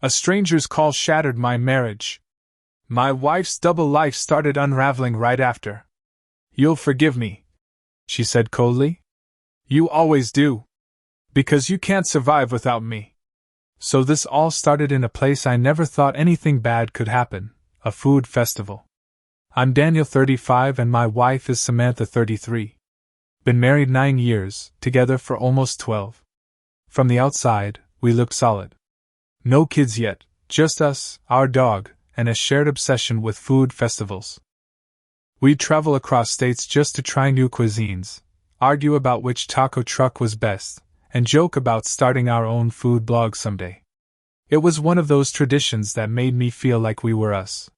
A stranger's call shattered my marriage. My wife's double life started unraveling right after. You'll forgive me, she said coldly. You always do. Because you can't survive without me. So this all started in a place I never thought anything bad could happen, a food festival. I'm Daniel, 35, and my wife is Samantha, 33. Been married 9 years, together for almost 12. From the outside, we look solid. No kids yet, just us, our dog, and a shared obsession with food festivals. We'd travel across states just to try new cuisines, argue about which taco truck was best, and joke about starting our own food blog someday. It was one of those traditions that made me feel like we were us.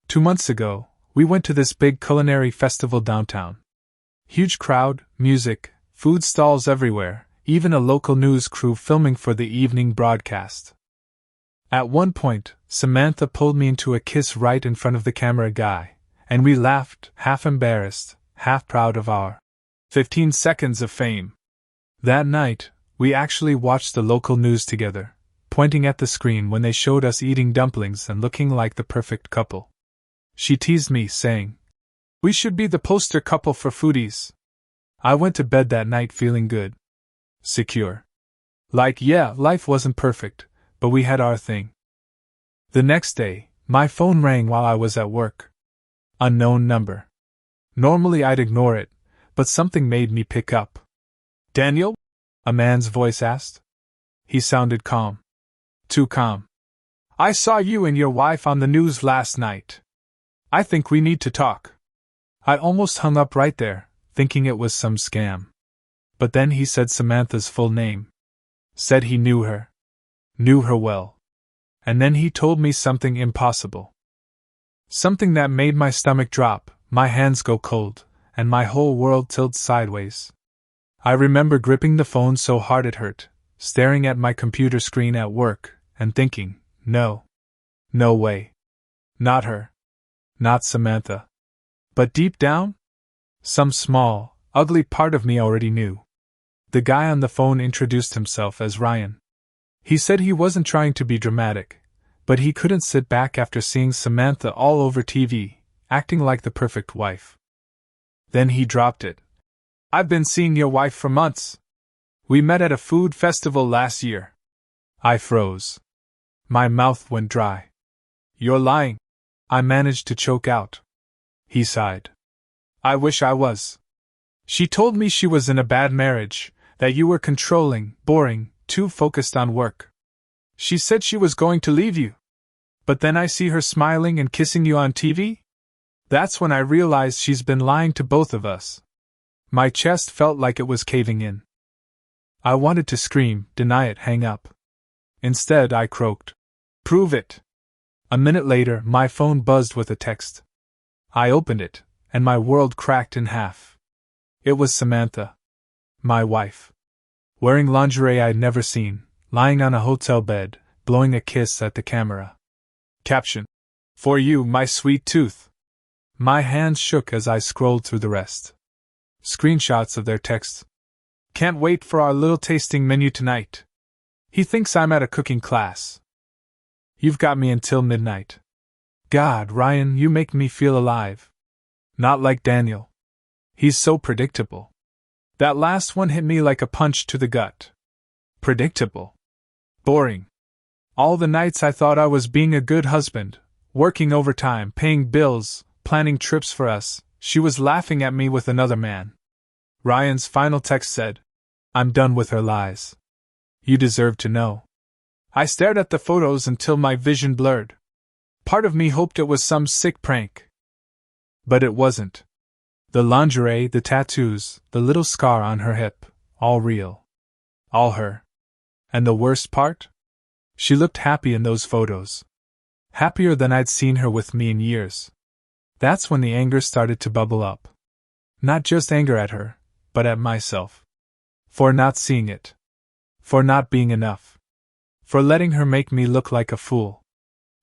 2 months ago, we went to this big culinary festival downtown. Huge crowd, music, food stalls everywhere, even a local news crew filming for the evening broadcast. At one point, Samantha pulled me into a kiss right in front of the camera guy, and we laughed, half embarrassed, half proud of our 15 seconds of fame. That night, we actually watched the local news together, pointing at the screen when they showed us eating dumplings and looking like the perfect couple. She teased me, saying, "We should be the poster couple for foodies." I went to bed that night feeling good. Secure. Like, yeah, life wasn't perfect, but we had our thing. The next day, my phone rang while I was at work. Unknown number. Normally I'd ignore it, but something made me pick up. "Daniel?" a man's voice asked. He sounded calm. Too calm. "I saw you and your wife on the news last night. I think we need to talk." I almost hung up right there, thinking it was some scam. But then he said Samantha's full name. Said he knew her. Knew her well. And then he told me something impossible. Something that made my stomach drop, my hands go cold, and my whole world tilt sideways. I remember gripping the phone so hard it hurt, staring at my computer screen at work, and thinking, no. No way. Not her. Not Samantha. But deep down? Some small, ugly part of me already knew. The guy on the phone introduced himself as Ryan. He said he wasn't trying to be dramatic, but he couldn't sit back after seeing Samantha all over TV, acting like the perfect wife. Then he dropped it. "I've been seeing your wife for months. We met at a food festival last year." I froze. My mouth went dry. "You're lying," I managed to choke out. He sighed. "I wish I was. She told me she was in a bad marriage, that you were controlling, boring, too focused on work. She said she was going to leave you. But then I see her smiling and kissing you on TV? That's when I realized she's been lying to both of us." My chest felt like it was caving in. I wanted to scream, deny it, hang up. Instead, I croaked, "Prove it." A minute later, my phone buzzed with a text. I opened it, and my world cracked in half. It was Samantha. My wife. Wearing lingerie I'd never seen, lying on a hotel bed, blowing a kiss at the camera. Caption: "For you, my sweet tooth." My hands shook as I scrolled through the rest. Screenshots of their texts. "Can't wait for our little tasting menu tonight. He thinks I'm at a cooking class. You've got me until midnight. God, Ryan, you make me feel alive. Not like Daniel. He's so predictable. That last one hit me like a punch to the gut. Predictable. Boring. All the nights I thought I was being a good husband, working overtime, paying bills, planning trips for us, she was laughing at me with another man." Ryan's final text said, "I'm done with her lies. You deserve to know." I stared at the photos until my vision blurred. Part of me hoped it was some sick prank. But it wasn't. The lingerie, the tattoos, the little scar on her hip, all real. All her. And the worst part? She looked happy in those photos. Happier than I'd seen her with me in years. That's when the anger started to bubble up. Not just anger at her, but at myself. For not seeing it. For not being enough. For letting her make me look like a fool.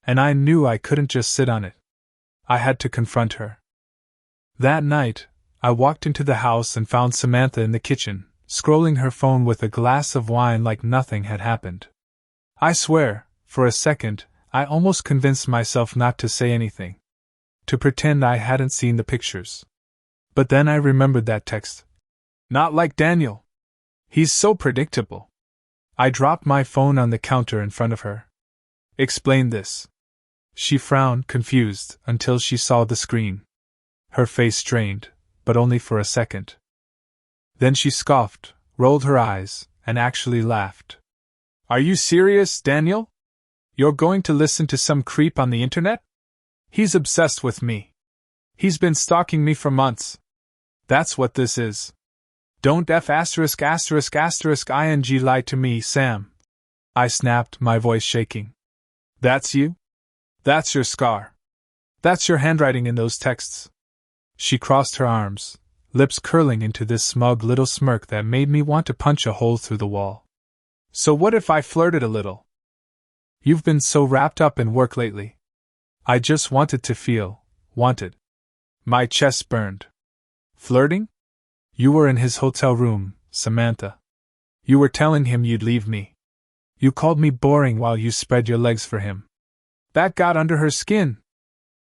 And I knew I couldn't just sit on it. I had to confront her. That night, I walked into the house and found Samantha in the kitchen, scrolling her phone with a glass of wine like nothing had happened. I swear, for a second, I almost convinced myself not to say anything. To pretend I hadn't seen the pictures. But then I remembered that text. Not like Daniel. He's so predictable. I dropped my phone on the counter in front of her. Explain this. She frowned, confused, until she saw the screen. Her face strained, but only for a second. Then she scoffed, rolled her eyes, and actually laughed. Are you serious, Daniel? You're going to listen to some creep on the internet? He's obsessed with me. He's been stalking me for months. That's what this is. Don't ******** ing lie to me, Sam. I snapped, my voice shaking. That's you? That's your scar. That's your handwriting in those texts. She crossed her arms, lips curling into this smug little smirk that made me want to punch a hole through the wall. So what if I flirted a little? You've been so wrapped up in work lately. I just wanted to feel, wanted. My chest burned. Flirting? You were in his hotel room, Samantha. You were telling him you'd leave me. You called me boring while you spread your legs for him. That got under her skin.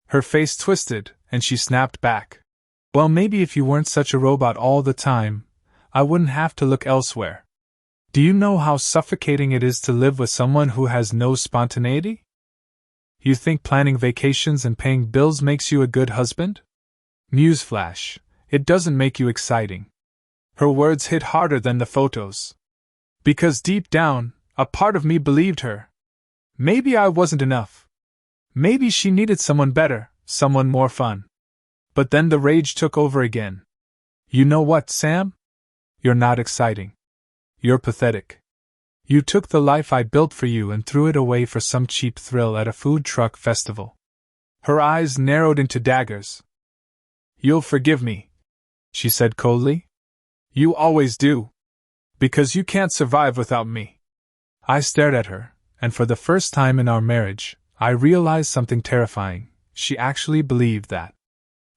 Her face twisted, and she snapped back. Well, maybe if you weren't such a robot all the time, I wouldn't have to look elsewhere. Do you know how suffocating it is to live with someone who has no spontaneity? You think planning vacations and paying bills makes you a good husband? Newsflash, it doesn't make you exciting. Her words hit harder than the photos. Because deep down, a part of me believed her. Maybe I wasn't enough. Maybe she needed someone better, someone more fun. But then the rage took over again. You know what, Sam? You're not exciting. You're pathetic. You took the life I built for you and threw it away for some cheap thrill at a food truck festival. Her eyes narrowed into daggers. You'll forgive me, she said coldly. You always do. Because you can't survive without me. I stared at her, and for the first time in our marriage, I realized something terrifying. She actually believed that.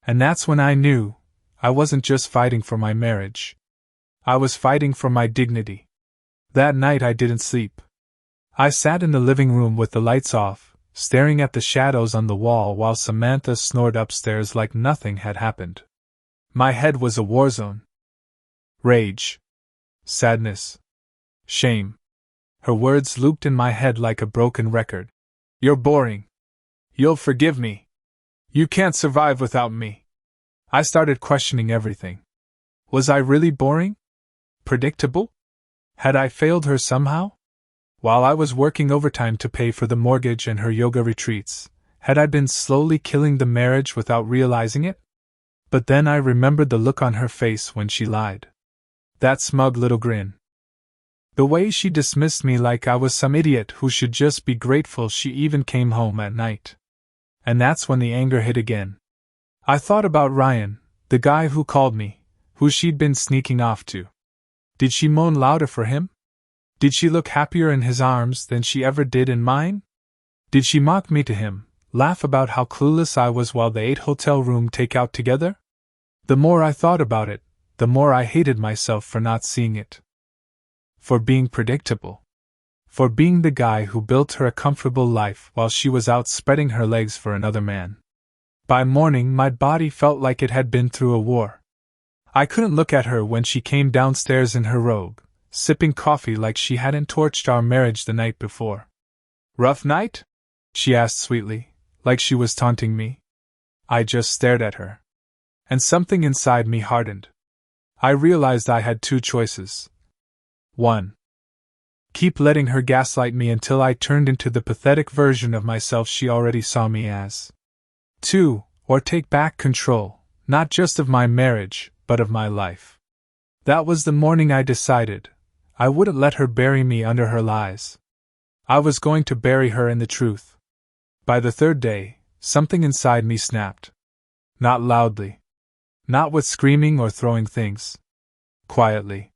And that's when I knew I wasn't just fighting for my marriage. I was fighting for my dignity. That night I didn't sleep. I sat in the living room with the lights off, staring at the shadows on the wall while Samantha snored upstairs like nothing had happened. My head was a war zone. Rage. Sadness. Shame. Her words looped in my head like a broken record. You're boring. You'll forgive me. You can't survive without me. I started questioning everything. Was I really boring? Predictable? Had I failed her somehow? While I was working overtime to pay for the mortgage and her yoga retreats, had I been slowly killing the marriage without realizing it? But then I remembered the look on her face when she lied. That smug little grin. The way she dismissed me like I was some idiot who should just be grateful she even came home at night. And that's when the anger hit again. I thought about Ryan, the guy who called me, who she'd been sneaking off to. Did she moan louder for him? Did she look happier in his arms than she ever did in mine? Did she mock me to him, laugh about how clueless I was while they ate hotel room takeout together? The more I thought about it, the more I hated myself for not seeing it. For being predictable. For being the guy who built her a comfortable life while she was out spreading her legs for another man. By morning, my body felt like it had been through a war. I couldn't look at her when she came downstairs in her robe, sipping coffee like she hadn't torched our marriage the night before. Rough night? She asked sweetly, like she was taunting me. I just stared at her. And something inside me hardened. I realized I had two choices. 1. Keep letting her gaslight me until I turned into the pathetic version of myself she already saw me as. 2. Or take back control, not just of my marriage, but of my life. That was the morning I decided I wouldn't let her bury me under her lies. I was going to bury her in the truth. By the third day, something inside me snapped. Not loudly. Not with screaming or throwing things. Quietly.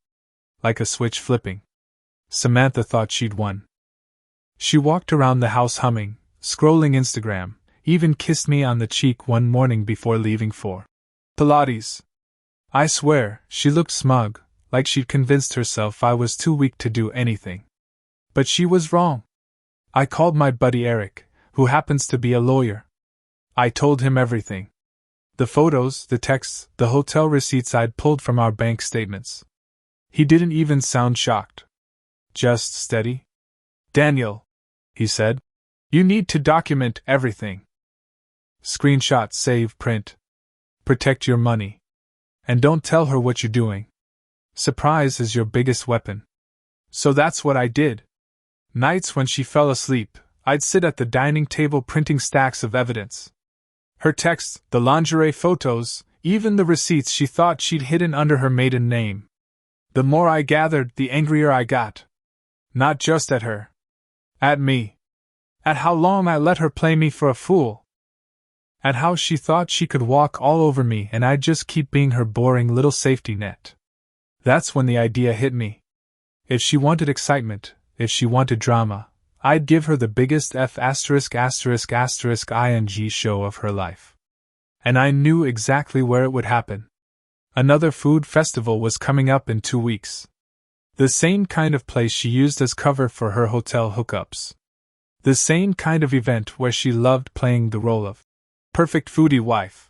Like a switch flipping. Samantha thought she'd won. She walked around the house humming, scrolling Instagram, even kissed me on the cheek one morning before leaving for Pilates. I swear, she looked smug, like she'd convinced herself I was too weak to do anything. But she was wrong. I called my buddy Eric, who happens to be a lawyer. I told him everything. The photos, the texts, the hotel receipts I'd pulled from our bank statements. He didn't even sound shocked. Just steady. Daniel, he said, you need to document everything. Screenshot, save, print. Protect your money. And don't tell her what you're doing. Surprise is your biggest weapon. So that's what I did. Nights when she fell asleep, I'd sit at the dining table printing stacks of evidence. Her texts, the lingerie photos, even the receipts she thought she'd hidden under her maiden name. The more I gathered, the angrier I got. Not just at her. At me. At how long I let her play me for a fool. At how she thought she could walk all over me and I'd just keep being her boring little safety net. That's when the idea hit me. If she wanted excitement, if she wanted drama, I'd give her the biggest ing show of her life. And I knew exactly where it would happen. Another food festival was coming up in 2 weeks. The same kind of place she used as cover for her hotel hookups. The same kind of event where she loved playing the role of perfect foodie wife.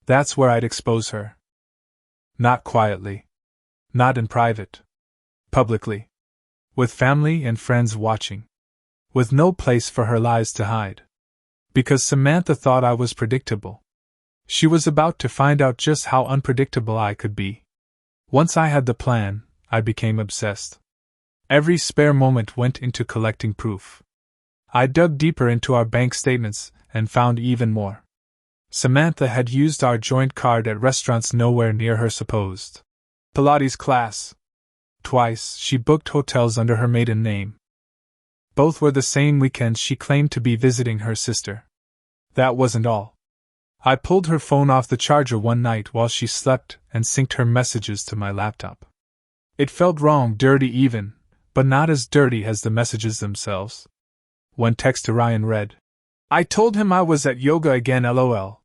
That's where I'd expose her. Not quietly. Not in private. Publicly. With family and friends watching. With no place for her lies to hide. Because Samantha thought I was predictable. She was about to find out just how unpredictable I could be. Once I had the plan, I became obsessed. Every spare moment went into collecting proof. I dug deeper into our bank statements and found even more. Samantha had used our joint card at restaurants nowhere near her supposed Pilates class. Twice, she booked hotels under her maiden name. Both were the same weekends she claimed to be visiting her sister. That wasn't all. I pulled her phone off the charger one night while she slept and synced her messages to my laptop. It felt wrong, dirty even, but not as dirty as the messages themselves. One text to Ryan read, I told him I was at yoga again, lol.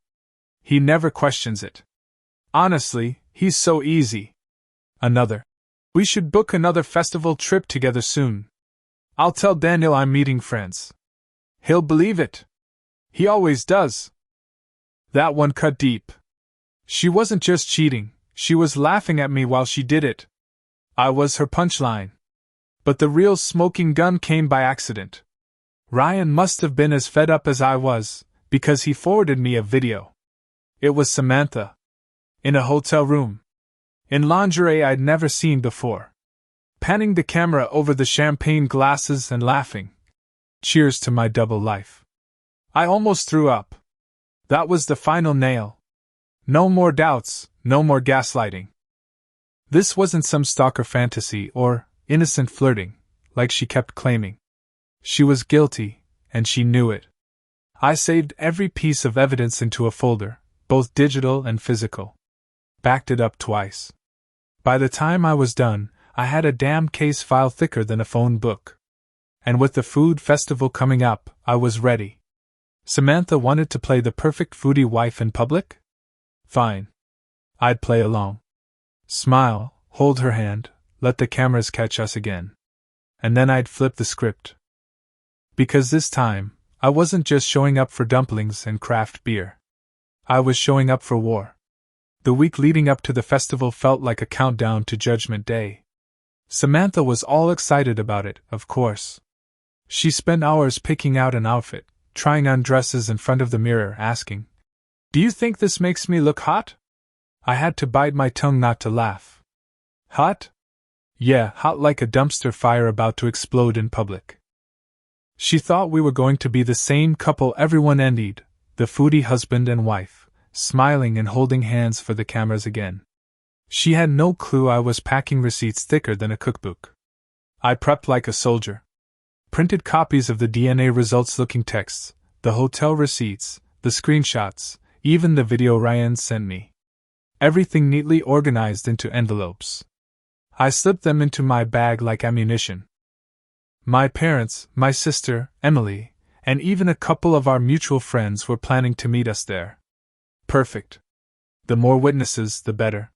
He never questions it. Honestly, he's so easy. Another. We should book another festival trip together soon. I'll tell Daniel I'm meeting friends. He'll believe it. He always does. That one cut deep. She wasn't just cheating, she was laughing at me while she did it. I was her punchline. But the real smoking gun came by accident. Ryan must have been as fed up as I was, because he forwarded me a video. It was Samantha. In a hotel room. In lingerie I'd never seen before. Panning the camera over the champagne glasses and laughing. Cheers to my double life. I almost threw up. That was the final nail. No more doubts, no more gaslighting. This wasn't some stalker fantasy or innocent flirting, like she kept claiming. She was guilty, and she knew it. I saved every piece of evidence into a folder, both digital and physical. Backed it up twice. By the time I was done, I had a damn case file thicker than a phone book. And with the food festival coming up, I was ready. Samantha wanted to play the perfect foodie wife in public? Fine. I'd play along. Smile, hold her hand, let the cameras catch us again. And then I'd flip the script. Because this time, I wasn't just showing up for dumplings and craft beer. I was showing up for war. The week leading up to the festival felt like a countdown to Judgment Day. Samantha was all excited about it, of course. She spent hours picking out an outfit, trying on dresses in front of the mirror, asking, "Do you think this makes me look hot?" I had to bite my tongue not to laugh. Hot? Yeah, hot like a dumpster fire about to explode in public. She thought we were going to be the same couple everyone envied, the foodie husband and wife, smiling and holding hands for the cameras again. She had no clue I was packing receipts thicker than a cookbook. I prepped like a soldier. Printed copies of the DNA results-looking texts, the hotel receipts, the screenshots, even the video Ryan sent me. Everything neatly organized into envelopes. I slipped them into my bag like ammunition. My parents, my sister, Emily, and even a couple of our mutual friends were planning to meet us there. Perfect. The more witnesses, the better.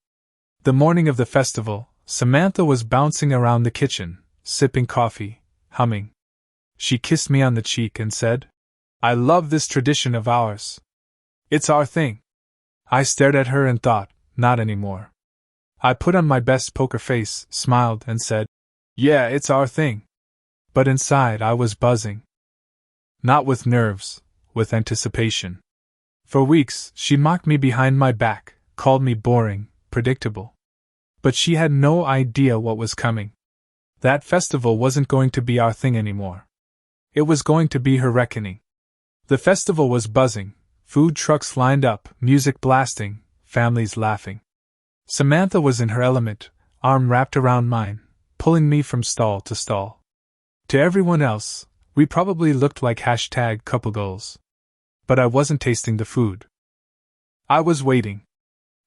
The morning of the festival, Samantha was bouncing around the kitchen, sipping coffee, humming. She kissed me on the cheek and said, "I love this tradition of ours. It's our thing." I stared at her and thought, not anymore. I put on my best poker face, smiled, and said, "Yeah, it's our thing." But inside I was buzzing. Not with nerves, with anticipation. For weeks, she mocked me behind my back, called me boring, predictable. But she had no idea what was coming. That festival wasn't going to be our thing anymore. It was going to be her reckoning. The festival was buzzing, food trucks lined up, music blasting, families laughing. Samantha was in her element, arm wrapped around mine, pulling me from stall to stall. To everyone else, we probably looked like #couple goals. But I wasn't tasting the food. I was waiting.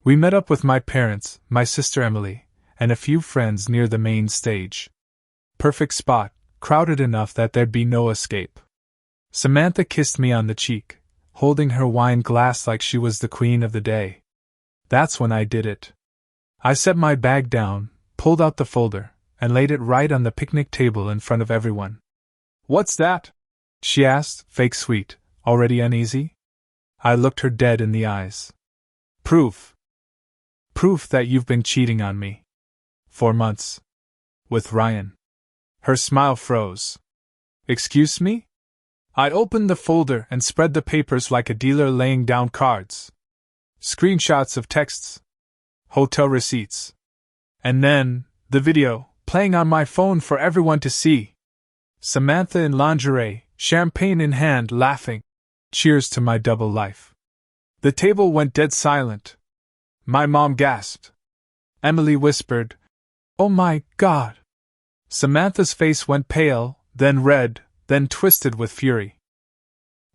We met up with my parents, my sister Emily, and a few friends near the main stage. Perfect spot, crowded enough that there'd be no escape. Samantha kissed me on the cheek, holding her wine glass like she was the queen of the day. That's when I did it. I set my bag down, pulled out the folder, and laid it right on the picnic table in front of everyone. "What's that?" she asked, fake sweet, already uneasy. I looked her dead in the eyes. "Proof. Proof that you've been cheating on me. 4 months. With Ryan." Her smile froze. "Excuse me?" I opened the folder and spread the papers like a dealer laying down cards. Screenshots of texts. Hotel receipts. And then, the video, playing on my phone for everyone to see. Samantha in lingerie, champagne in hand, laughing. Cheers to my double life. The table went dead silent. My mom gasped. Emily whispered, "Oh my God!" Samantha's face went pale, then red, then twisted with fury.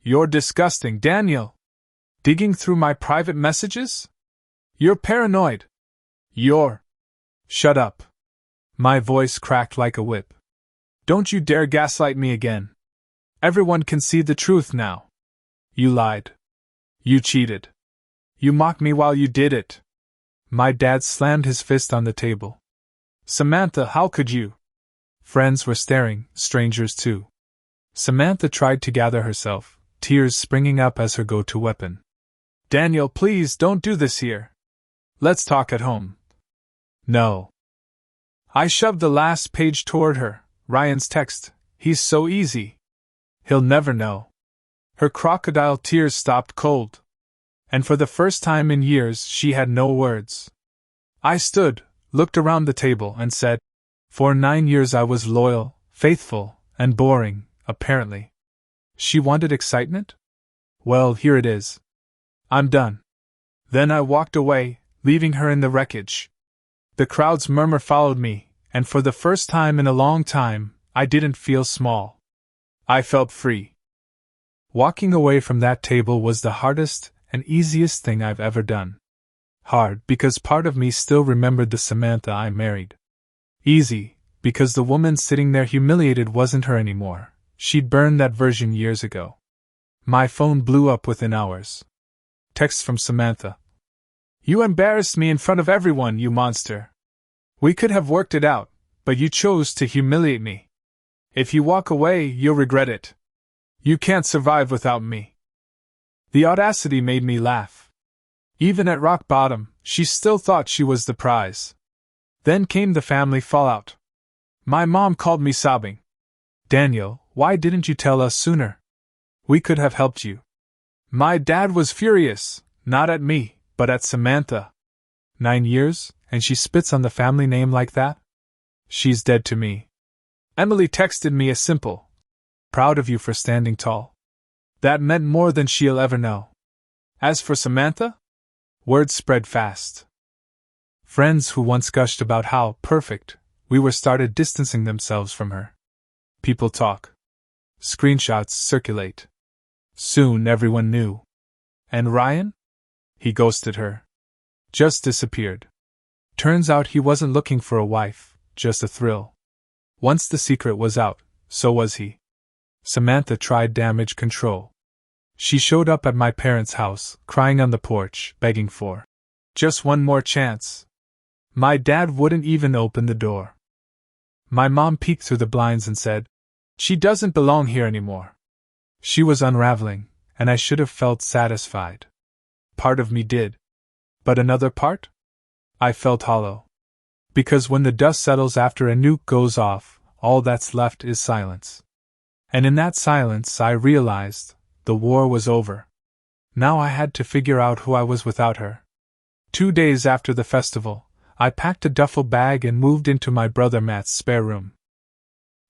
"You're disgusting, Daniel! Digging through my private messages? You're paranoid! You're—" "Shut up." My voice cracked like a whip. "Don't you dare gaslight me again. Everyone can see the truth now. You lied. You cheated. You mocked me while you did it." My dad slammed his fist on the table. "Samantha, how could you?" Friends were staring, strangers too. Samantha tried to gather herself, tears springing up as her go-to weapon. "Daniel, please don't do this here. Let's talk at home." "No." I shoved the last page toward her, Ryan's text. "He's so easy. He'll never know." Her crocodile tears stopped cold. And for the first time in years she had no words. I stood, looked around the table, and said, "For 9 years I was loyal, faithful, and boring, apparently. She wanted excitement? Well, here it is. I'm done." Then I walked away, leaving her in the wreckage. The crowd's murmur followed me, and for the first time in a long time, I didn't feel small. I felt free. Walking away from that table was the hardest and easiest thing I've ever done. Hard because part of me still remembered the Samantha I married. Easy because the woman sitting there humiliated wasn't her anymore. She'd burned that version years ago. My phone blew up within hours. Text from Samantha. "You embarrassed me in front of everyone, you monster. We could have worked it out, but you chose to humiliate me. If you walk away, you'll regret it. You can't survive without me." The audacity made me laugh. Even at rock bottom, she still thought she was the prize. Then came the family fallout. My mom called me sobbing. "Daniel, why didn't you tell us sooner? We could have helped you." My dad was furious, not at me, but at Samantha. 9 years, and she spits on the family name like that? She's dead to me. Emily texted me a simple, "Proud of you for standing tall." That meant more than she'll ever know. As for Samantha? Word spread fast. Friends who once gushed about how perfect we were started distancing themselves from her. People talk. Screenshots circulate. Soon everyone knew. And Ryan? He ghosted her. Just disappeared. Turns out he wasn't looking for a wife, just a thrill. Once the secret was out, so was he. Samantha tried damage control. She showed up at my parents' house, crying on the porch, begging for just one more chance. My dad wouldn't even open the door. My mom peeked through the blinds and said, She doesn't belong here anymore. She was unraveling, and I should have felt satisfied. Part of me did. But another part? I felt hollow. Because when the dust settles after a nuke goes off, all that's left is silence. And in that silence I realized the war was over. Now I had to figure out who I was without her. 2 days after the festival, I packed a duffel bag and moved into my brother Matt's spare room.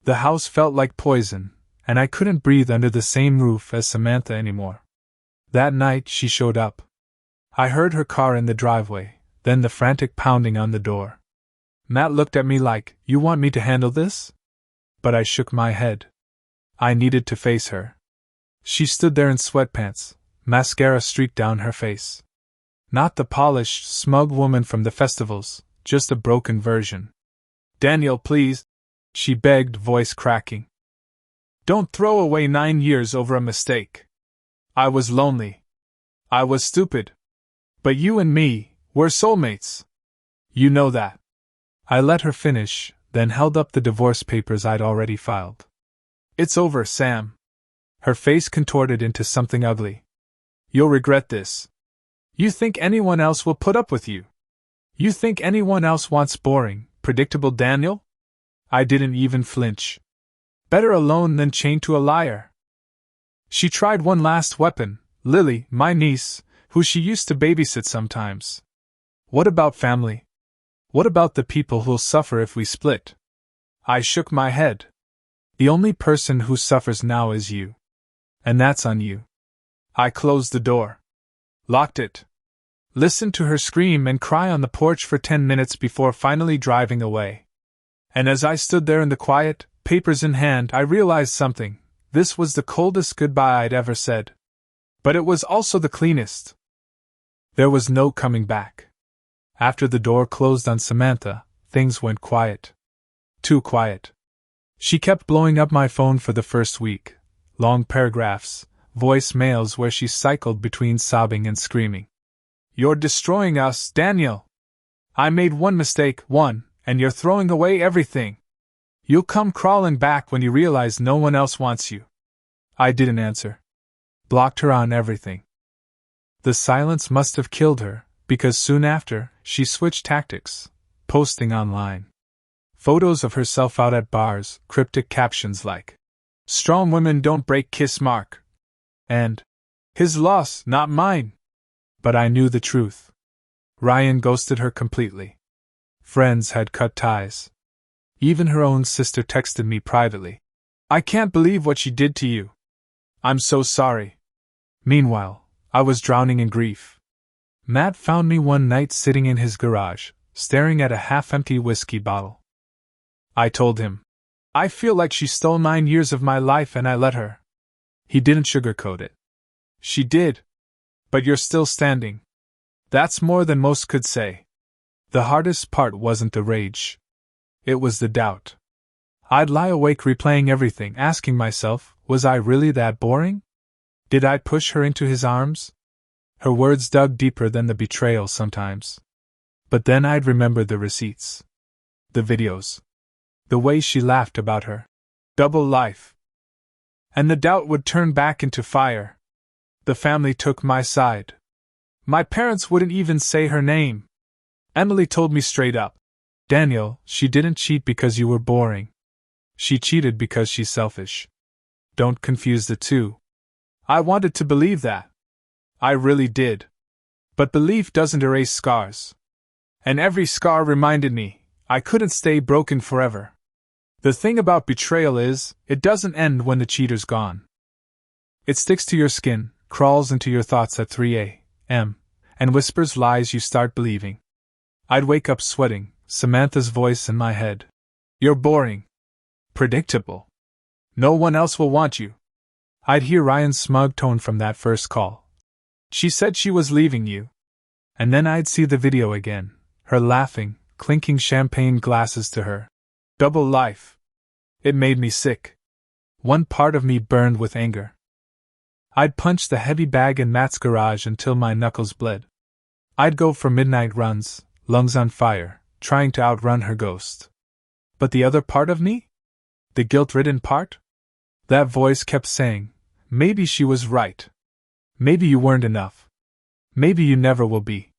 The house felt like poison, and I couldn't breathe under the same roof as Samantha anymore. That night she showed up. I heard her car in the driveway, then the frantic pounding on the door. Matt looked at me like, "You want me to handle this?" But I shook my head. I needed to face her. She stood there in sweatpants, mascara streaked down her face. Not the polished, smug woman from the festivals, just a broken version. "Daniel, please," she begged, voice cracking. "Don't throw away 9 years over a mistake. I was lonely. I was stupid. But you and me, we're soulmates. You know that." I let her finish, then held up the divorce papers I'd already filed. "It's over, Sam." Her face contorted into something ugly. "You'll regret this. You think anyone else will put up with you? You think anyone else wants boring, predictable Daniel?" I didn't even flinch. Better alone than chained to a liar. She tried one last weapon, Lily, my niece, who she used to babysit sometimes. "What about family? What about the people who'll suffer if we split?" I shook my head. "The only person who suffers now is you. And that's on you." I closed the door. Locked it. Listened to her scream and cry on the porch for 10 minutes before finally driving away. And as I stood there in the quiet, papers in hand, I realized something. This was the coldest goodbye I'd ever said. But it was also the cleanest. There was no coming back. After the door closed on Samantha, things went quiet. Too quiet. She kept blowing up my phone for the first week. Long paragraphs, voicemails where she cycled between sobbing and screaming. "You're destroying us, Daniel. I made one mistake, and you're throwing away everything. You'll come crawling back when you realize no one else wants you." I didn't answer. Blocked her on everything. The silence must have killed her, because soon after, she switched tactics, posting online photos of herself out at bars, cryptic captions like, "Strong women don't break kiss mark," and, "His loss, not mine." But I knew the truth. Ryan ghosted her completely. Friends had cut ties. Even her own sister texted me privately, "I can't believe what she did to you. I'm so sorry." Meanwhile, I was drowning in grief. Matt found me one night sitting in his garage, staring at a half-empty whiskey bottle. I told him, "I feel like she stole 9 years of my life and I let her." He didn't sugarcoat it. "She did. But you're still standing. That's more than most could say." The hardest part wasn't the rage. It was the doubt. I'd lie awake replaying everything, asking myself, was I really that boring? Did I push her into his arms? Her words dug deeper than the betrayal sometimes. But then I'd remember the receipts. The videos. The way she laughed about her double life. And the doubt would turn back into fire. The family took my side. My parents wouldn't even say her name. Emily told me straight up, "Daniel, she didn't cheat because you were boring. She cheated because she's selfish. Don't confuse the two." I wanted to believe that. I really did. But belief doesn't erase scars. And every scar reminded me, I couldn't stay broken forever. The thing about betrayal is, it doesn't end when the cheater's gone. It sticks to your skin, crawls into your thoughts at 3 a.m., and whispers lies you start believing. I'd wake up sweating, Samantha's voice in my head. "You're boring. Predictable. No one else will want you." I'd hear Ryan's smug tone from that first call. "She said she was leaving you." And then I'd see the video again, her laughing, clinking champagne glasses to her double life. It made me sick. One part of me burned with anger. I'd punch the heavy bag in Matt's garage until my knuckles bled. I'd go for midnight runs, lungs on fire, trying to outrun her ghost. But the other part of me? The guilt-ridden part? That voice kept saying, maybe she was right. Maybe you weren't enough. Maybe you never will be.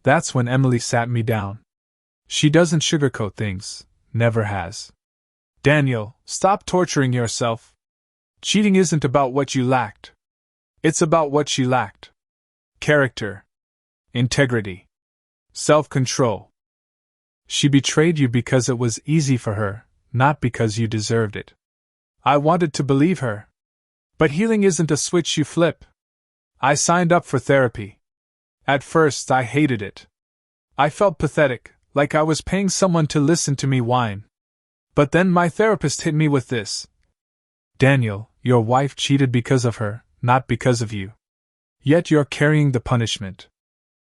That's when Emily sat me down. She doesn't sugarcoat things, never has. Daniel, stop torturing yourself. Cheating isn't about what you lacked. It's about what she lacked. Character. Integrity. Self-control. She betrayed you because it was easy for her, not because you deserved it. I wanted to believe her. But healing isn't a switch you flip. I signed up for therapy. At first, I hated it. I felt pathetic, like I was paying someone to listen to me whine. But then my therapist hit me with this. Daniel, your wife cheated because of her, not because of you. Yet you're carrying the punishment.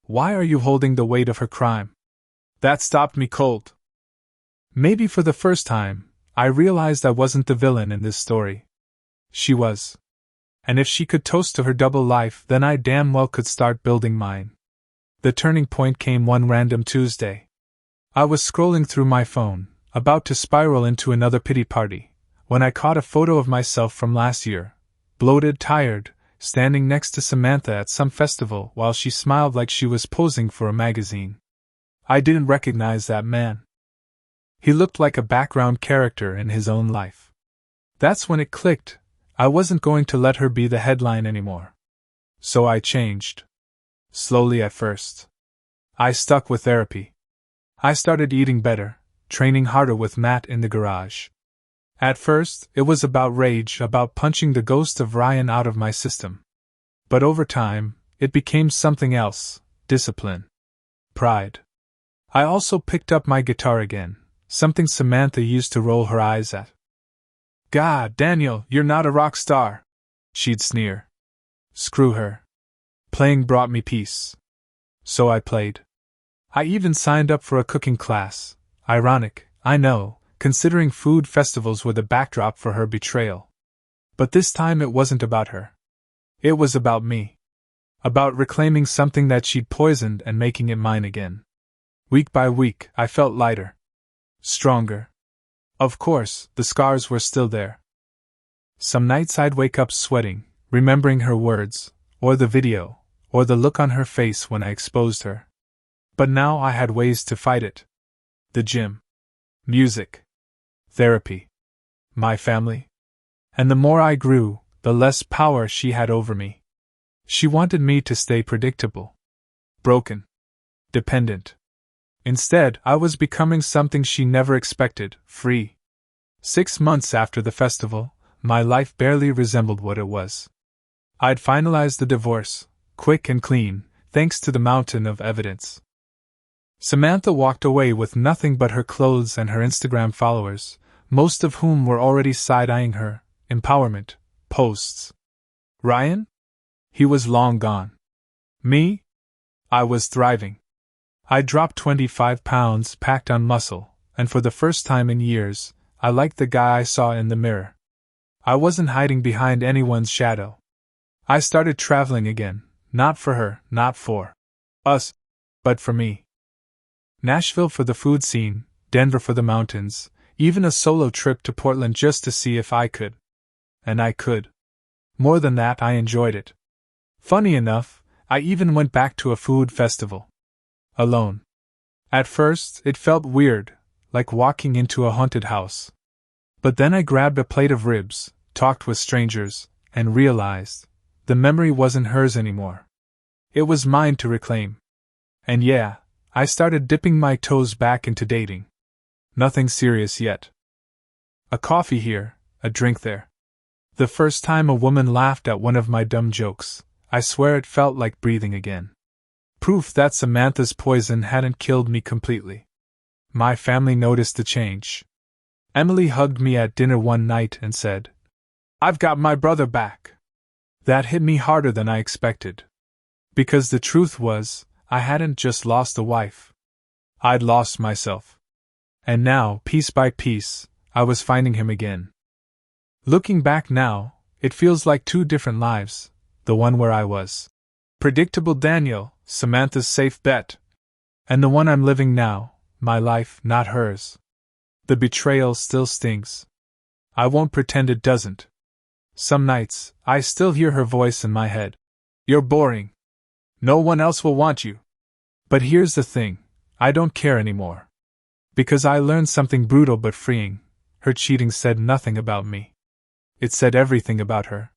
Why are you holding the weight of her crime? That stopped me cold. Maybe for the first time, I realized I wasn't the villain in this story. She was. And if she could toast to her double life, then I damn well could start building mine. The turning point came one random Tuesday. I was scrolling through my phone, about to spiral into another pity party, when I caught a photo of myself from last year, bloated, tired, standing next to Samantha at some festival while she smiled like she was posing for a magazine. I didn't recognize that man. He looked like a background character in his own life. That's when it clicked. I wasn't going to let her be the headline anymore. So I changed. Slowly at first. I stuck with therapy. I started eating better, training harder with Matt in the garage. At first, it was about rage, about punching the ghost of Ryan out of my system. But over time, it became something else: discipline. Pride. I also picked up my guitar again, something Samantha used to roll her eyes at. God, Daniel, you're not a rock star, she'd sneer. Screw her. Playing brought me peace. So I played. I even signed up for a cooking class. Ironic, I know, considering food festivals were the backdrop for her betrayal. But this time it wasn't about her. It was about me. About reclaiming something that she'd poisoned and making it mine again. Week by week, I felt lighter. Stronger. Of course, the scars were still there. Some nights I'd wake up sweating, remembering her words, or the video, or the look on her face when I exposed her. But now I had ways to fight it. The gym. Music. Therapy. My family. And the more I grew, the less power she had over me. She wanted me to stay predictable. Broken. Dependent. Instead, I was becoming something she never expected: free. 6 months after the festival, my life barely resembled what it was. I'd finalized the divorce, quick and clean, thanks to the mountain of evidence. Samantha walked away with nothing but her clothes and her Instagram followers, most of whom were already side-eyeing her empowerment posts. Ryan? He was long gone. Me? I was thriving. I dropped 25 pounds, packed on muscle, and for the first time in years, I liked the guy I saw in the mirror. I wasn't hiding behind anyone's shadow. I started traveling again, not for her, not for us, but for me. Nashville for the food scene, Denver for the mountains, even a solo trip to Portland just to see if I could. And I could. More than that, I enjoyed it. Funny enough, I even went back to a food festival. Alone. At first, it felt weird, like walking into a haunted house. But then I grabbed a plate of ribs, talked with strangers, and realized the memory wasn't hers anymore. It was mine to reclaim. And yeah, I started dipping my toes back into dating. Nothing serious yet. A coffee here, a drink there. The first time a woman laughed at one of my dumb jokes, I swear it felt like breathing again. Proof that Samantha's poison hadn't killed me completely. My family noticed the change. Emily hugged me at dinner one night and said, "I've got my brother back." That hit me harder than I expected. Because the truth was, I hadn't just lost a wife. I'd lost myself. And now, piece by piece, I was finding him again. Looking back now, it feels like two different lives, the one where I was predictable Daniel, Samantha's safe bet, and the one I'm living now, my life, not hers. The betrayal still stings. I won't pretend it doesn't. Some nights, I still hear her voice in my head. You're boring. No one else will want you. But here's the thing, I don't care anymore. Because I learned something brutal but freeing. Her cheating said nothing about me. It said everything about her.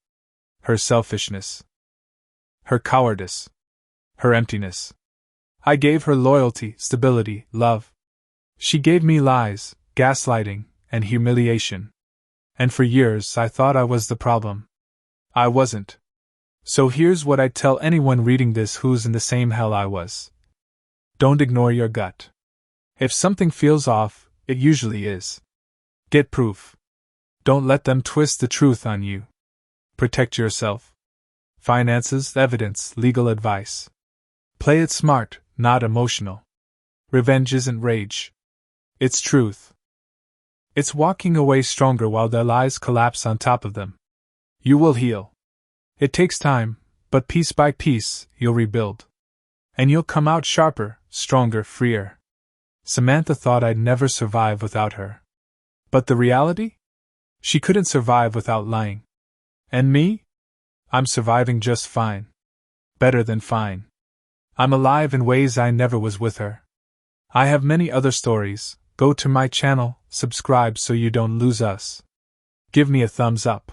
Her selfishness. Her cowardice. Her emptiness. I gave her loyalty, stability, love. She gave me lies, gaslighting, and humiliation. And for years I thought I was the problem. I wasn't. So here's what I'd tell anyone reading this who's in the same hell I was. Don't ignore your gut. If something feels off, it usually is. Get proof. Don't let them twist the truth on you. Protect yourself. Finances, evidence, legal advice. Play it smart, not emotional. Revenge isn't rage. It's truth. It's walking away stronger while their lies collapse on top of them. You will heal. It takes time, but piece by piece, you'll rebuild. And you'll come out sharper, stronger, freer. Samantha thought I'd never survive without her. But the reality? She couldn't survive without lying. And me? I'm surviving just fine. Better than fine. I'm alive in ways I never was with her. I have many other stories. Go to my channel, subscribe so you don't lose us. Give me a thumbs up.